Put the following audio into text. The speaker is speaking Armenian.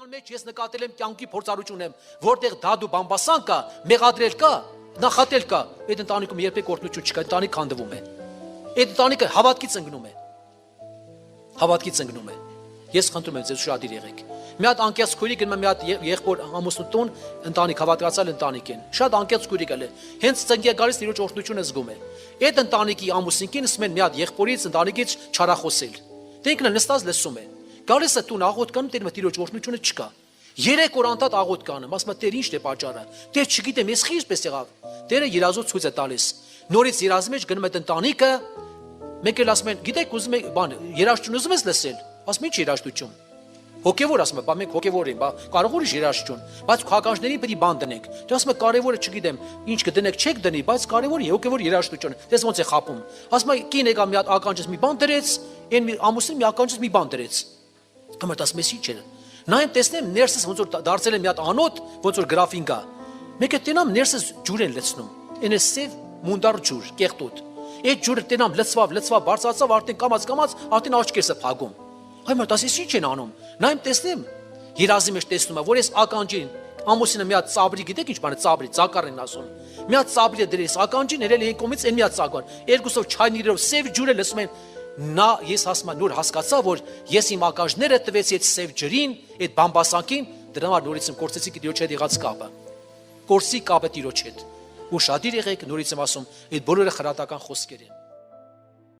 մեջ ես նկատել եմ կյանքի փորձառություն եմ, որտեղ դադու բամբասան կա, մեղադրել կա, նախատել կա, այդ ընտանիքում երբեք օրհնություն չկա, ընտանիք քանդվում է։ Այդ ընտանիքը հավատքից ընկնում է։ Հավատքից ընկնում է։ Ես խնդրում եմ ձեզ շատիր եղեք։ Մի հատ անկեղծ քույրի գնում է մի հատ եղբոր ամուսնու տուն, ընտանիք հավատացյալ ընտանիք են։ Շատ անկեղծ քույրի գալ է։ Հենց ծնկի գալիս իրոջ օրհնությունը զգում է։ Այդ ընտանիքի ամուսինքին ասում են մի հատ եղբորից ընտանիքից չարախոսել։ Դե ինքն նստած լսում է։ Գալիս է տուն աղոտ կանում, տեր մտիրոջ օրհնությունը չկա։ 3 օր անտատ աղոտ կանում, ասում է Տեր ի՞նչն է պատճառը։ Տեր չգիտեմ, ես ինչպես եղավ։ Տերը երազոց ցույց է տալիս։ Նորից երազի մեջ գնում է ընտանիքը, մեկ էլ ասում են, գիտեք, ուզում եք բան, երաժշտություն ուզում ես լսել։ Ասում ինչ երաժշտություն։ Հոգևոր ասում է, բա մենք հոգևոր ենք, բա կարող ուրիշ երաժշտություն, բայց քաղաքացիներին պետք է բան դնենք։ Դե ասում է կարևորը չգիտեմ, ինչ կդնեք, չեք դնի, բայց կարևորը հոգևոր երաժշտություն։ Դες ոնց է խապում։ Ասում է կին եկա մի հատ ականջից մի բան դրեց, այն ամուսին մի ականջից մի բան դրեց։ Համարտ ասում ես ինչ է։ Նայեմ տեսնեմ ներսս ոնց որ դարձել է մի հատ անոթ, ոնց որ գրաֆին կա։ Մեկը տենամ ներսս ջուր են լցնում։ Այն է սև մունդար ջուր, կեղտոտ։ Այդ ջուրը տենամ լցվավ, բարձրացավ, արդեն կամած, արդեն աչքերս է փագում։ Համարտ ասես ինչ են անում։ Նայեմ տեսնեմ, երազի մեջ տեսնում եմ, որ ես ականջին ամուսինը մի հատ ծաբրի, գիտեք ինչ բան է ծաբրի, ծակար են ասում։ Մի հատ ծաբրի է դրես ականջին, երել են կողմից այն մի հատ ծակար։ Երկուսով չայնիրով սև ջուրը լսում են։ Նա ես ասում եմ նոր հասկացա, որ ես իմ ականջները տվեցի այդ սև ջրին, այդ բամբասանքին, դրա համար նորից եմ կորցեցի Տիրոջ հետ եղած կապը։ Կորսի կապը Տիրոջ հետ։ Ու շատիր եղեք, նորից եմ ասում, այդ բոլորը խրատական խոսքեր են։